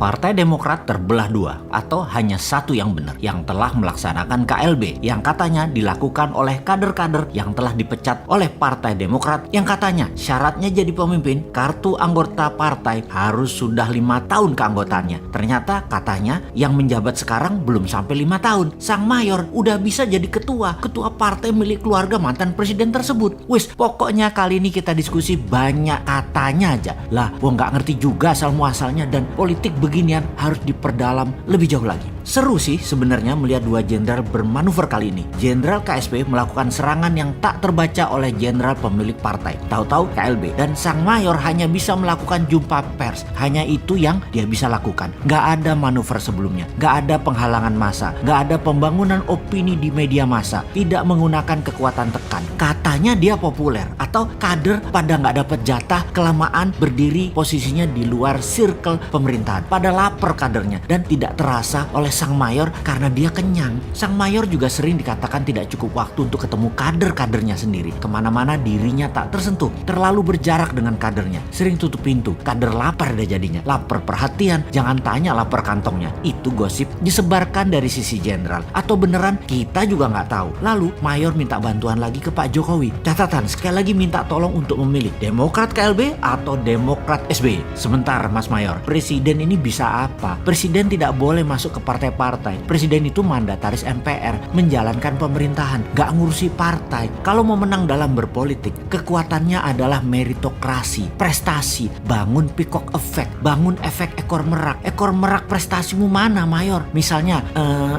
Partai Demokrat terbelah dua atau hanya satu yang benar yang telah melaksanakan KLB yang katanya dilakukan oleh kader-kader yang telah dipecat oleh Partai Demokrat yang katanya syaratnya jadi pemimpin kartu anggota partai harus sudah 5 tahun keanggotaannya. Ternyata katanya yang menjabat sekarang belum sampai 5 tahun. Sang mayor udah bisa jadi ketua partai milik keluarga mantan presiden tersebut. Wis, pokoknya kali ini kita diskusi banyak katanya aja. Lah, gua nggak ngerti juga asal muasalnya dan politik beginian harus diperdalam lebih jauh lagi. Seru sih sebenarnya melihat dua jenderal bermanuver kali ini. Jenderal KSP melakukan serangan yang tak terbaca oleh jenderal pemilik partai. Tahu-tahu KLB dan sang mayor hanya bisa melakukan jumpa pers. Hanya itu yang dia bisa lakukan. Nggak ada manuver sebelumnya. Nggak ada penghalangan massa. Nggak ada pembangunan opini di media massa. Tidak menggunakan kekuatan tekan. Katanya dia populer atau kader pada nggak dapat jatah kelamaan berdiri posisinya di luar circle pemerintahan. Pada lapar kadernya dan tidak terasa oleh sang mayor karena dia kenyang. Sang mayor juga sering dikatakan tidak cukup waktu untuk ketemu kader-kadernya sendiri. Kemana-mana dirinya tak tersentuh, terlalu berjarak dengan kadernya. Sering tutup pintu, kader lapar deh jadinya. Lapar perhatian, jangan tanya lapar kantongnya. Itu gosip disebarkan dari sisi jenderal. Atau beneran kita juga nggak tahu. Lalu mayor minta bantuan lagi ke Pak Jokowi. Catatan, sekali lagi minta tolong untuk memilih Demokrat KLB atau Demokrat SBY. Sebentar Mas Mayor, presiden ini bisa apa? Presiden tidak boleh masuk ke partai-partai. Presiden itu mandataris MPR, menjalankan pemerintahan, gak ngurusi partai. Kalau mau menang dalam berpolitik, kekuatannya adalah meritokrasi, prestasi, bangun peacock effect, bangun efek ekor merak. Ekor merak prestasimu mana Mayor? Misalnya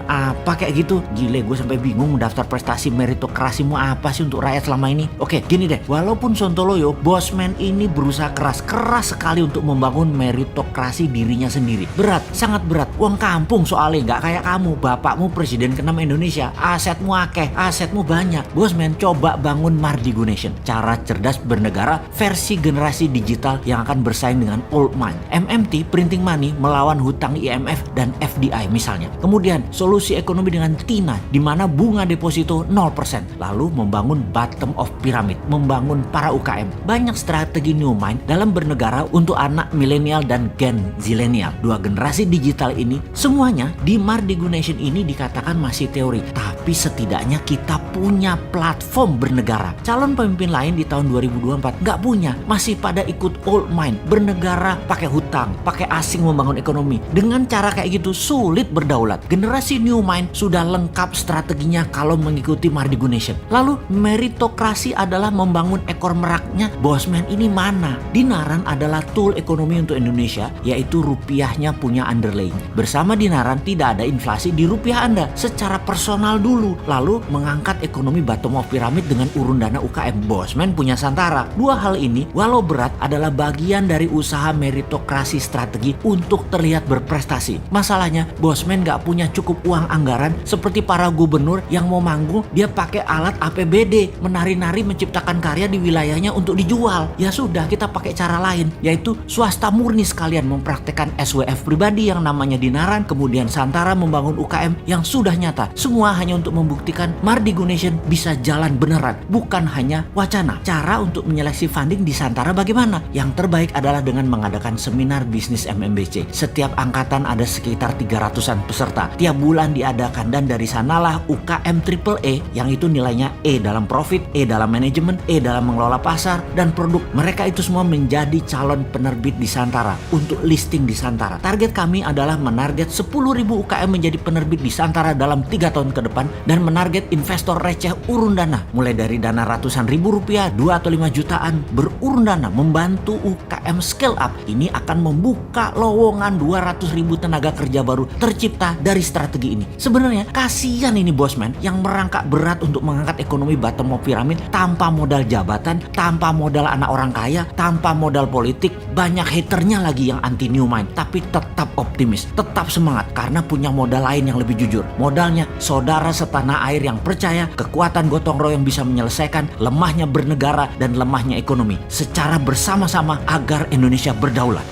apa kayak gitu? Gile, gue sampai bingung mendaftar prestasi meritokrasimu apa sih untuk rakyat selama ini. Oke, gini deh, walaupun Sontoloyo, Bosman ini berusaha keras sekali untuk membangun meritokrasi dirinya sendiri. Berat, sangat berat. Uang kampung soalnya, gak kayak kamu. Bapakmu presiden ke-6 Indonesia, asetmu akeh, asetmu banyak. Bosman coba bangun Mardigu Nation, cara cerdas bernegara versi generasi digital yang akan bersaing dengan old money. MMT, printing money, melawan hutang IMF dan FDI misalnya. Kemudian solusi ekonomi dengan TINA, di mana bunga deposito 0%. Lalu membangun bottom of pyramid, membangun para UKM. Banyak strategi new mind dalam bernegara untuk anak milenial dan Gen Zilenial. Dua generasi digital ini semuanya di Mardigu Nation ini dikatakan masih teori, tapi setidaknya kita punya platform bernegara. Calon pemimpin lain di tahun 2024 nggak punya, masih pada ikut old mind, bernegara pakai hutang, pakai asing membangun ekonomi. Dengan cara kayak gitu sulit berdaulat. Generasi new mind sudah lengkap strateginya kalau mengikuti Mardigu Nation. Lalu meritokrasi adalah membangun ekor meraknya. Bosman ini mana? Dinaran adalah tool ekonomi untuk Indonesia, yaitu rupiahnya punya underlying. Bersama Dinaran tidak ada inflasi di rupiah Anda secara personal dulu, lalu mengangkat ekonomi bottom of pyramid dengan urun dana UKM. Bosman punya Santara. Dua hal ini walau berat adalah bagian dari usaha meritokrasi strategi untuk terlihat berprestasi. Masalahnya Bosman gak punya cukup uang anggaran seperti para gubernur yang mau manggung dia pakai alat APBD, menari-nari menciptakan karya di wilayahnya untuk dijual. Ya sudah, kita pakai cara lain, yaitu swasta murni sekalian mempraktekkan SWF pribadi yang namanya Dinaran, kemudian Santara membangun UKM yang sudah nyata. Semua hanya untuk membuktikan Mardigu Nation bisa jalan beneran, bukan hanya wacana. Cara untuk menyeleksi funding di Santara bagaimana? Yang terbaik adalah dengan mengadakan seminar bisnis MMBC. Setiap angkatan ada sekitar 300-an peserta. Tiap bulan diadakan dan dari sanalah UKM AAA yang itu nilainya E dalam profit, E dalam manajemen, E dalam mengelola pasar dan produk. Mereka itu semua menjadi calon penerbit di Santara untuk listing di Santara. Target kami adalah menarget 10.000 UKM menjadi penerbit di Santara dalam 3 tahun ke depan dan menarget investor receh urun dana. Mulai dari dana ratusan ribu rupiah, 2 atau 5 jutaan berurun dana membantu UKM scale up. Ini akan membuka lowongan 200.000 tenaga kerja baru tercipta dari strategi ini. Sebenarnya kasihan ini Bosman yang merangkak berat untuk mengangkat ekonomi bottom of pyramid tanpa modal jabatan, tanpa modal anak orang kaya, tanpa modal politik. Banyak haternya lagi yang anti new mind, tapi tetap optimis, tetap semangat karena punya modal lain yang lebih jujur. Modalnya saudara setanah air yang percaya kekuatan gotong royong bisa menyelesaikan lemahnya bernegara dan lemahnya ekonomi secara bersama-sama agar Indonesia berdaulat.